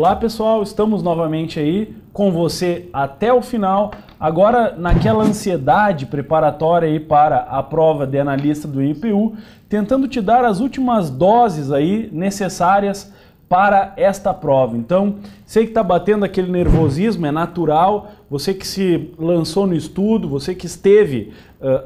Olá pessoal, estamos novamente aí com você até o final, agora naquela ansiedade preparatória aí para a prova de analista do IPU, tentando te dar as últimas doses aí necessárias para esta prova. Então, sei que está batendo aquele nervosismo, é natural, você que se lançou no estudo, você que esteve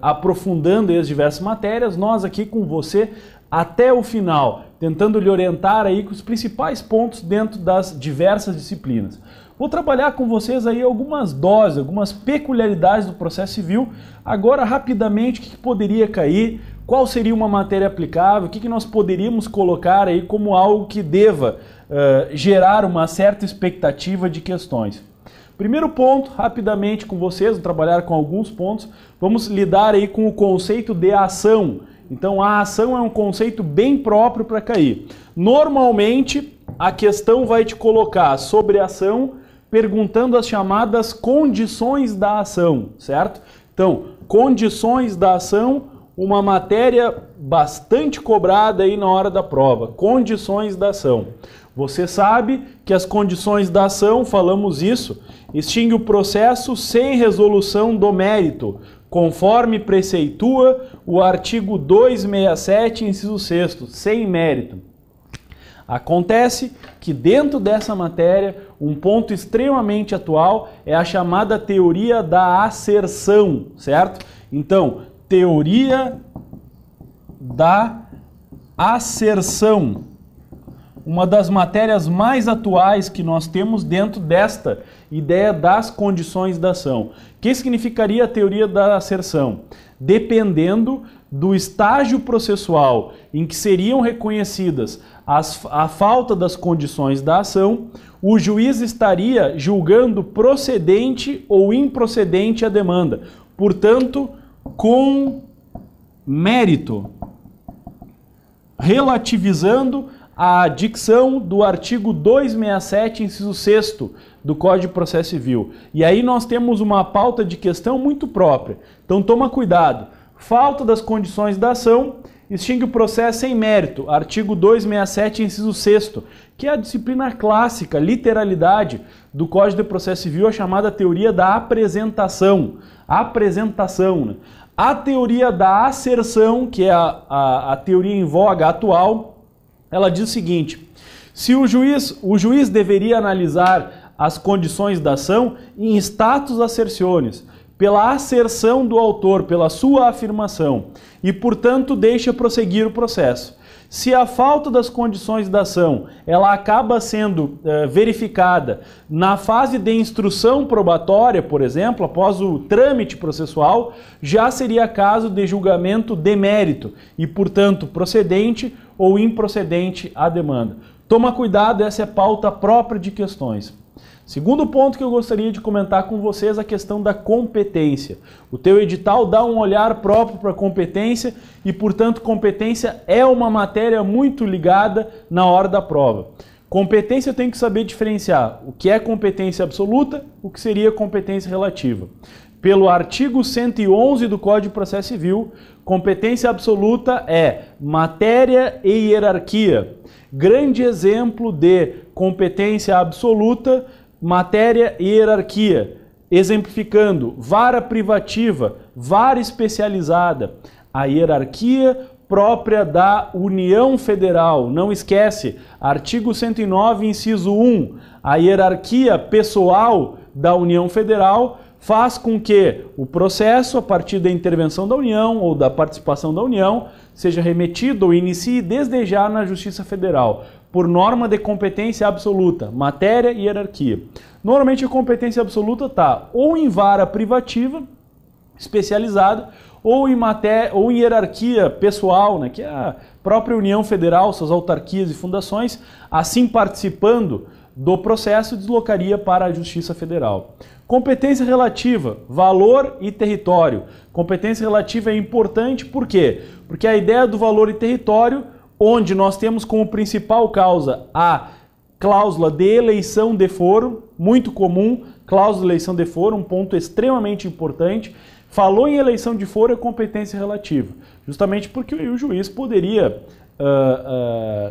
aprofundando as diversas matérias, nós aqui com você até o final, tentando lhe orientar aí com os principais pontos dentro das diversas disciplinas. Vou trabalhar com vocês aí algumas doses, algumas peculiaridades do processo civil. Agora, rapidamente, o que poderia cair, qual seria uma matéria aplicável, o que nós poderíamos colocar aí como algo que deva gerar uma certa expectativa de questões. Primeiro ponto, rapidamente com vocês, vou trabalhar com alguns pontos, vamos lidar aí com o conceito de ação. Então a ação é um conceito bem próprio para cair. Normalmente a questão vai te colocar sobre a ação perguntando as chamadas condições da ação, certo? Então, condições da ação, uma matéria bastante cobrada aí na hora da prova. Condições da ação. Você sabe que as condições da ação, falamos isso, extingue o processo sem resolução do mérito, conforme preceitua o artigo 267, inciso 6º, sem mérito. Acontece que dentro dessa matéria, um ponto extremamente atual é a chamada teoria da asserção, certo? Então, teoria da asserção, uma das matérias mais atuais que nós temos dentro desta ideia das condições da ação. O que significaria a teoria da asserção? Dependendo do estágio processual em que seriam reconhecidas a falta das condições da ação, o juiz estaria julgando procedente ou improcedente a demanda, portanto, com mérito, relativizando a dicção do artigo 267, inciso 6º do Código de Processo Civil. E aí nós temos uma pauta de questão muito própria. Então toma cuidado. Falta das condições da ação, extingue o processo sem mérito. Artigo 267, inciso 6º, que é a disciplina clássica, literalidade do Código de Processo Civil, a chamada teoria da apresentação. Apresentação, né? A teoria da asserção, que é a teoria em voga atual, ela diz o seguinte: se o juiz deveria analisar as condições da ação em status assertionis, pela asserção do autor, pela sua afirmação, e, portanto, deixa prosseguir o processo. Se a falta das condições da ação ela acaba sendo verificada na fase de instrução probatória, por exemplo, após o trâmite processual, já seria caso de julgamento de mérito e, portanto, procedente ou improcedente à demanda. Toma cuidado, essa é pauta própria de questões. Segundo ponto que eu gostaria de comentar com vocês, a questão da competência. O teu edital dá um olhar próprio para a competência e, portanto, competência é uma matéria muito ligada na hora da prova. Competência eu tenho que saber diferenciar o que é competência absoluta, o que seria competência relativa. Pelo artigo 111 do Código de Processo Civil, competência absoluta é matéria e hierarquia. Grande exemplo de competência absoluta, matéria e hierarquia, exemplificando vara privativa, vara especializada, a hierarquia própria da União Federal. Não esquece, artigo 109, inciso 1, a hierarquia pessoal da União Federal faz com que o processo, a partir da intervenção da União ou da participação da União, seja remetido ou inicie desde já na Justiça Federal, por norma de competência absoluta, matéria e hierarquia. Normalmente a competência absoluta está ou em vara privativa, especializada, ou em hierarquia pessoal, né, que é a própria União Federal, suas autarquias e fundações, assim participando do processo, deslocaria para a Justiça Federal. Competência relativa, valor e território. Competência relativa é importante, por quê? Porque a ideia do valor e território, onde nós temos como principal causa a cláusula de eleição de foro, muito comum, cláusula de eleição de foro, um ponto extremamente importante. Falou em eleição de foro é competência relativa, justamente porque o juiz poderia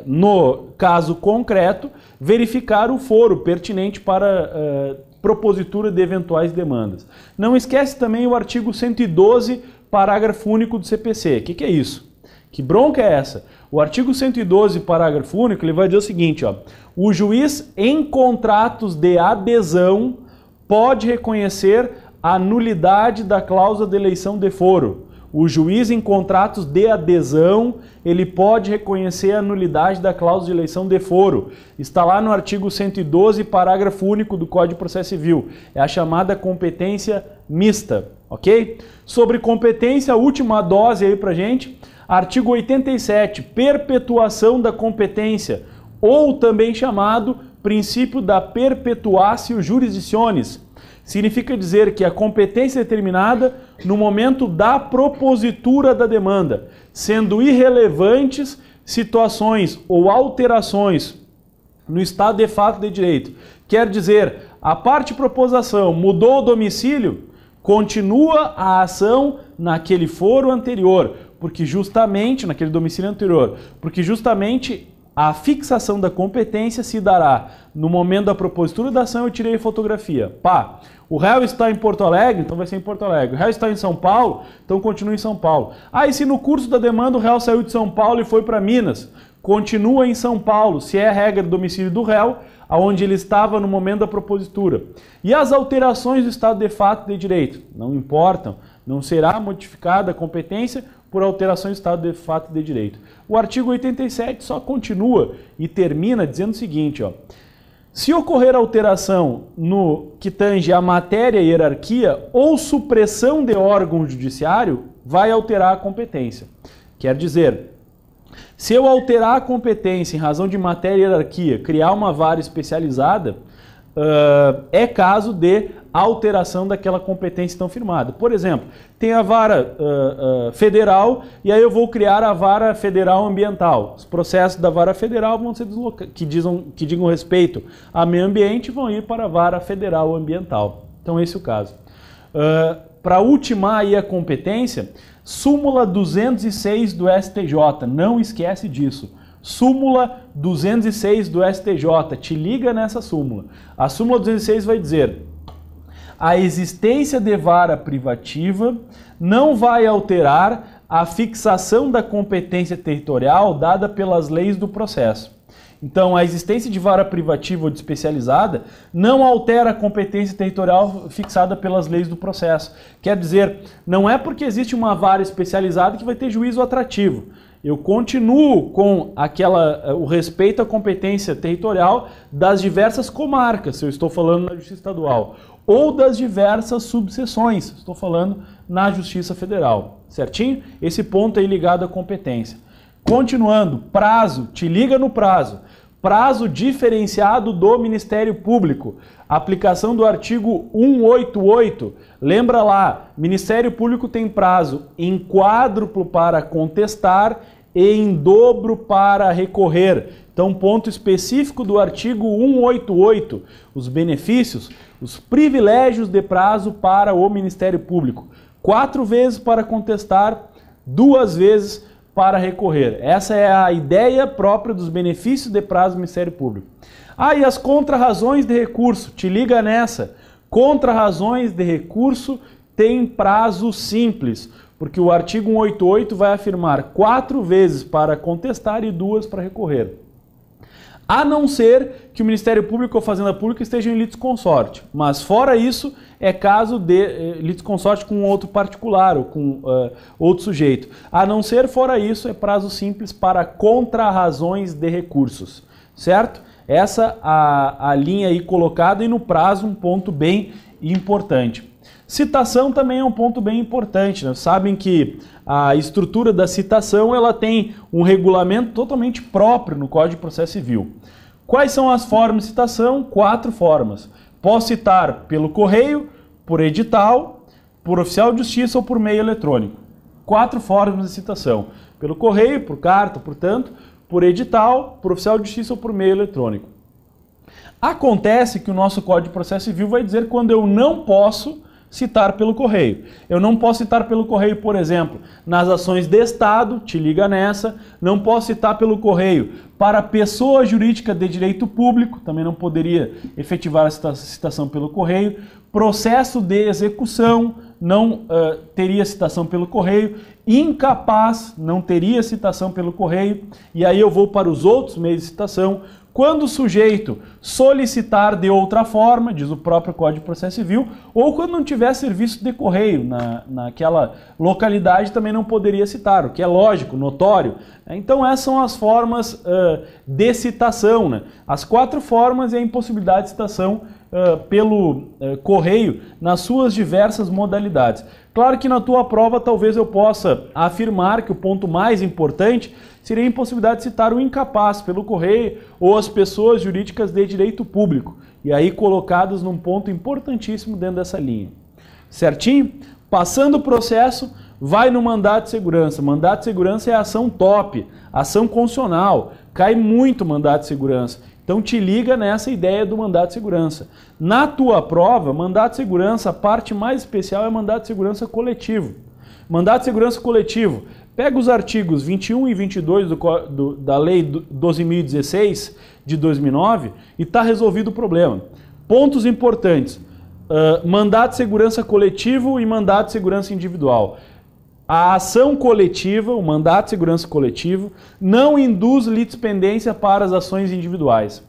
no caso concreto, verificar o foro pertinente para propositura de eventuais demandas. Não esquece também o artigo 112, parágrafo único do CPC. O que é isso? Que bronca é essa? O artigo 112, parágrafo único, ele vai dizer o seguinte, ó, o juiz em contratos de adesão pode reconhecer a nulidade da cláusula de eleição de foro. O juiz em contratos de adesão, ele pode reconhecer a nulidade da cláusula de eleição de foro. Está lá no artigo 112, parágrafo único do Código de Processo Civil. É a chamada competência mista, ok? Sobre competência, a última dose aí pra gente. Artigo 87, perpetuação da competência, ou também chamado princípio da perpetuatio jurisdictionis. Significa dizer que a competência é determinada no momento da propositura da demanda, sendo irrelevantes situações ou alterações no estado de fato de direito. Quer dizer, a parte proposição mudou o domicílio, continua a ação naquele foro anterior, porque justamente, naquele domicílio anterior, porque justamente a fixação da competência se dará no momento da propositura da ação. Eu tirei a fotografia. Pá, o réu está em Porto Alegre, então vai ser em Porto Alegre. O réu está em São Paulo, então continua em São Paulo. E se no curso da demanda o réu saiu de São Paulo e foi para Minas, continua em São Paulo, se é a regra do domicílio do réu, aonde ele estava no momento da propositura. E as alterações do estado de fato de direito? Não importam, não será modificada a competência por alterações do estado de fato de direito. O artigo 87 só continua e termina dizendo o seguinte, ó, se ocorrer alteração no que tange a matéria e hierarquia ou supressão de órgão judiciário, vai alterar a competência. Quer dizer, se eu alterar a competência em razão de matéria e hierarquia, criar uma vara especializada, é caso de alteração daquela competência então firmada. Por exemplo, tem a vara federal e aí eu vou criar a vara federal ambiental. Os processos da vara federal vão ser que digam respeito a meio ambiente vão ir para a vara federal ambiental. Então esse é o caso. Para ultimar aí a competência, súmula 206 do STJ, não esquece disso. Súmula 206 do STJ, te liga nessa súmula. A súmula 206 vai dizer: a existência de vara privativa não vai alterar a fixação da competência territorial dada pelas leis do processo. Então, a existência de vara privativa ou de especializada não altera a competência territorial fixada pelas leis do processo. Quer dizer, não é porque existe uma vara especializada que vai ter juízo atrativo. Eu continuo com o respeito à competência territorial das diversas comarcas, se eu estou falando na Justiça Estadual, ou das diversas subseções, estou falando na Justiça Federal, certinho? Esse ponto aí ligado à competência. Continuando, prazo, te liga no prazo. Prazo diferenciado do Ministério Público. Aplicação do artigo 188. Lembra lá, Ministério Público tem prazo em quádruplo para contestar e em dobro para recorrer. Então, ponto específico do artigo 188. Os benefícios, os privilégios de prazo para o Ministério Público. 4 vezes para contestar, 2 vezes para recorrer. Essa é a ideia própria dos benefícios de prazo do Ministério Público. E as contrarrazões de recurso, te liga nessa. Contrarrazões de recurso tem prazo simples, porque o artigo 188 vai afirmar 4 vezes para contestar e 2 para recorrer. A não ser que o Ministério Público ou a Fazenda Pública estejam em litisconsórcio. Mas fora isso, é caso de litisconsórcio com outro particular ou com outro sujeito. A não ser fora isso, é prazo simples para contrarrazões de recursos. Certo? Essa a linha aí colocada e no prazo um ponto bem importante. Citação também é um ponto bem importante, né? Sabem que a estrutura da citação ela tem um regulamento totalmente próprio no Código de Processo Civil. Quais são as formas de citação? 4 formas. Posso citar pelo correio, por edital, por oficial de justiça ou por meio eletrônico. 4 formas de citação. Pelo correio, por carta, portanto, por edital, por oficial de justiça ou por meio eletrônico. Acontece que o nosso Código de Processo Civil vai dizer quando eu não posso citar pelo correio. Eu não posso citar pelo correio, por exemplo, nas ações de Estado, te liga nessa, não posso citar pelo correio para pessoa jurídica de direito público, também não poderia efetivar a citação pelo correio, processo de execução, não teria citação pelo correio, incapaz, não teria citação pelo correio, e aí eu vou para os outros meios de citação. Quando o sujeito solicitar de outra forma, diz o próprio Código de Processo Civil, ou quando não tiver serviço de correio naquela localidade, também não poderia citar, o que é lógico, notório. Então essas são as formas de citação, né? As 4 formas e a impossibilidade de citação pelo correio nas suas diversas modalidades. Claro que na tua prova talvez eu possa afirmar que o ponto mais importante seria a impossibilidade de citar o incapaz pelo correio ou as pessoas jurídicas de direito público, e aí colocados num ponto importantíssimo dentro dessa linha. Certinho? Passando o processo, vai no mandado de segurança. Mandado de segurança é a ação top, ação constitucional, cai muito mandado de segurança. Então te liga nessa ideia do mandado de segurança. Na tua prova, mandado de segurança, a parte mais especial é mandado de segurança coletivo. Mandado de segurança coletivo, pega os artigos 21 e 22 da Lei 12.016 de 2009 e está resolvido o problema. Pontos importantes, mandado de segurança coletivo e mandado de segurança individual. A ação coletiva, o mandato de segurança coletivo, não induz litispendência para as ações individuais.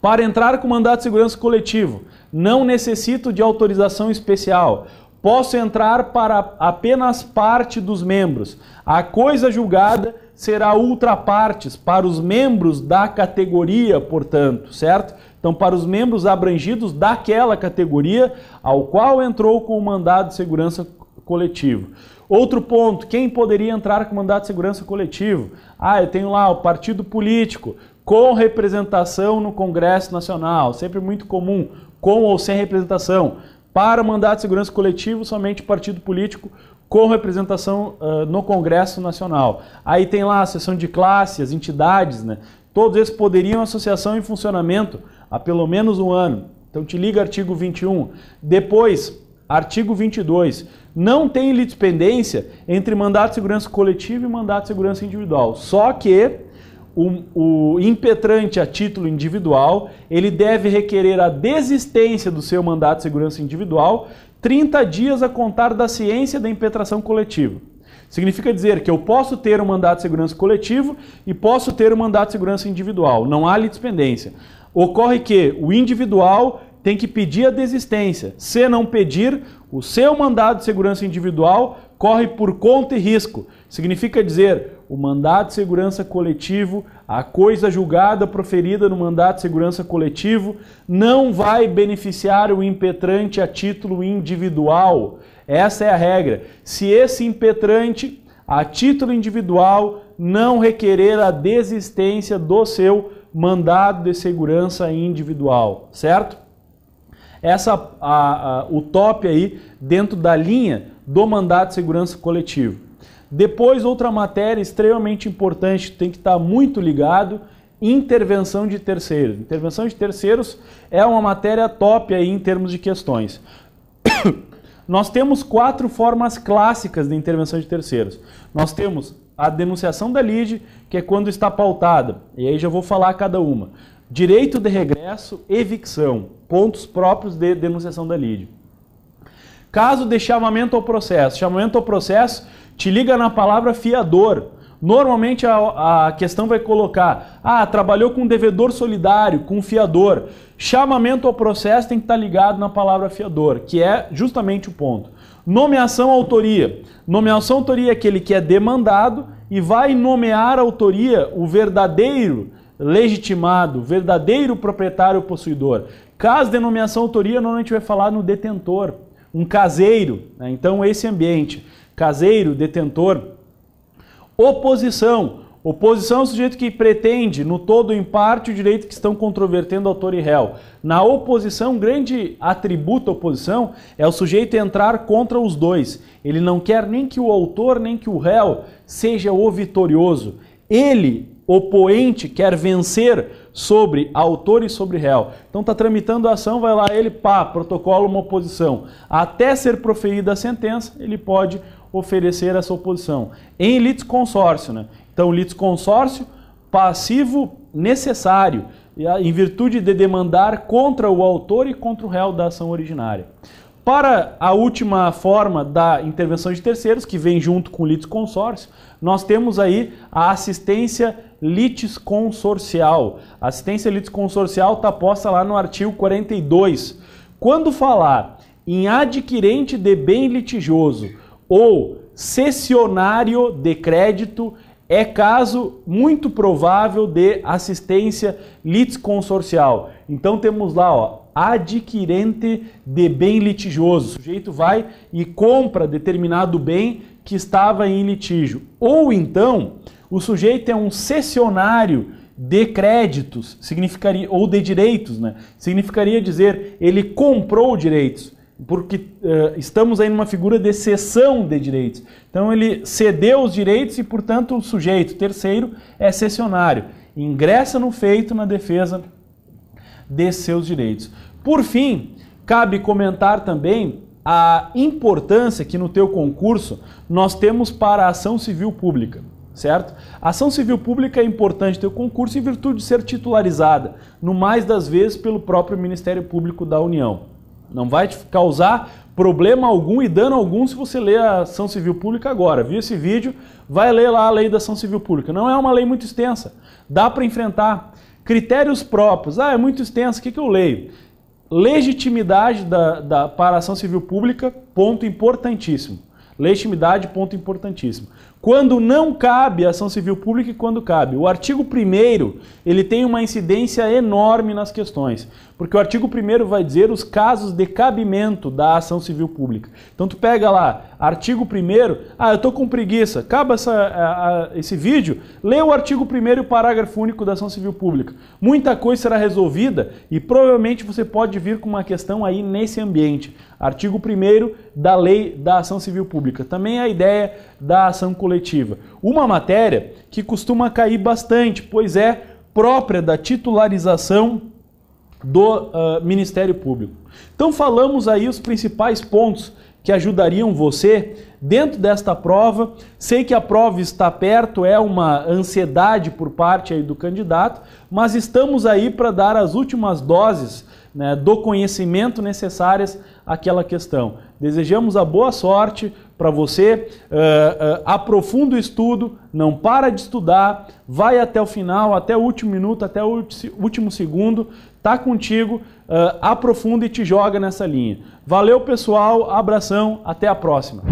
Para entrar com mandato de segurança coletivo, não necessito de autorização especial. Posso entrar para apenas parte dos membros. A coisa julgada será ultra partes para os membros da categoria, portanto, certo? Então, para os membros abrangidos daquela categoria ao qual entrou com o mandado de segurança coletivo. Outro ponto, quem poderia entrar com mandato de segurança coletivo? Eu tenho lá o partido político com representação no Congresso Nacional, sempre muito comum, com ou sem representação. Para o mandato de segurança coletivo, somente partido político com representação no Congresso Nacional. Aí tem lá a seção de classe, as entidades, né? Todos esses poderiam associação em funcionamento há pelo menos um ano. Então te liga artigo 21. Depois, artigo 22. Não tem litispendência entre mandato de segurança coletivo e mandato de segurança individual. Só que o impetrante a título individual, ele deve requerer a desistência do seu mandato de segurança individual 30 dias a contar da ciência da impetração coletiva. Significa dizer que eu posso ter um mandato de segurança coletivo e posso ter um mandato de segurança individual. Não há litispendência. Ocorre que o individual tem que pedir a desistência. Se não pedir, o seu mandado de segurança individual corre por conta e risco. Significa dizer, o mandado de segurança coletivo, a coisa julgada proferida no mandado de segurança coletivo, não vai beneficiar o impetrante a título individual. Essa é a regra. Se esse impetrante, a título individual, não requerer a desistência do seu mandado de segurança individual, certo? Essa o top aí dentro da linha do mandato de segurança coletivo. Depois, outra matéria extremamente importante, tem que estar muito ligado, intervenção de terceiros. Intervenção de terceiros é uma matéria top aí em termos de questões. Nós temos 4 formas clássicas de intervenção de terceiros. Nós temos a denunciação da lide, que é quando está pautada, e aí já vou falar cada uma. Direito de regresso, evicção, pontos próprios de denunciação da lide. Caso de chamamento ao processo. Chamamento ao processo, te liga na palavra fiador. Normalmente a questão vai colocar, trabalhou com devedor solidário, com fiador. Chamamento ao processo tem que estar ligado na palavra fiador, que é justamente o ponto. Nomeação autoria. Nomeação autoria é aquele que é demandado e vai nomear a autoria o verdadeiro legitimado, verdadeiro proprietário possuidor. Caso de nomeação autoria, normalmente vai falar no detentor, um caseiro, né? Então esse ambiente, caseiro, detentor. Oposição. Oposição é o sujeito que pretende, no todo ou em parte, o direito que estão controvertendo autor e réu. Na oposição, um grande atributo da oposição é o sujeito entrar contra os dois. Ele não quer nem que o autor, nem que o réu seja o vitorioso. Ele opoente quer vencer sobre autor e sobre réu. Então está tramitando a ação, vai lá ele, protocola uma oposição. Até ser proferida a sentença, ele pode oferecer essa oposição. Em litisconsórcio, né? Então litisconsórcio, passivo necessário, em virtude de demandar contra o autor e contra o réu da ação originária. Para a última forma da intervenção de terceiros, que vem junto com o litisconsórcio, nós temos aí a assistência litisconsorcial. A assistência litisconsorcial está posta lá no artigo 42. Quando falar em adquirente de bem litigioso ou cessionário de crédito, é caso muito provável de assistência litisconsorcial. Então temos lá, ó, adquirente de bem litigioso. O sujeito vai e compra determinado bem que estava em litígio. Ou então, o sujeito é um cessionário de créditos, significaria, ou de direitos, né? Significaria dizer, ele comprou direitos, porque estamos aí numa figura de cessão de direitos. Então ele cedeu os direitos e, portanto, o sujeito terceiro é cessionário. Ingressa no feito na defesa de seus direitos. Por fim, cabe comentar também a importância que no teu concurso nós temos para a ação civil pública, certo? A ação civil pública é importante teu concurso em virtude de ser titularizada, no mais das vezes pelo próprio Ministério Público da União. Não vai te causar problema algum e dano algum se você ler a ação civil pública agora. Viu esse vídeo? Vai ler lá a lei da ação civil pública. Não é uma lei muito extensa. Dá para enfrentar. Critérios próprios. É muito extenso. O que eu leio? Legitimidade para a ação civil pública, ponto importantíssimo. Legitimidade, ponto importantíssimo. Quando não cabe a ação civil pública e quando cabe. O artigo 1º, ele tem uma incidência enorme nas questões, porque o artigo 1º vai dizer os casos de cabimento da ação civil pública. Então tu pega lá, artigo 1º, eu tô com preguiça, acaba esse vídeo, lê o artigo 1º e o parágrafo único da ação civil pública. Muita coisa será resolvida e provavelmente você pode vir com uma questão aí nesse ambiente. Artigo 1º da lei da ação civil pública. Também a ideia da ação coletiva. Uma matéria que costuma cair bastante, pois é própria da titularização do Ministério Público. Então falamos aí os principais pontos que ajudariam você dentro desta prova. Sei que a prova está perto, é uma ansiedade por parte aí do candidato, mas estamos aí para dar as últimas doses, né, do conhecimento necessárias àquela questão. Desejamos a boa sorte para você, aprofunda o estudo, não para de estudar, vai até o final, até o último minuto, até o último segundo, tá contigo, aprofunda e te joga nessa linha. Valeu pessoal, abração, até a próxima.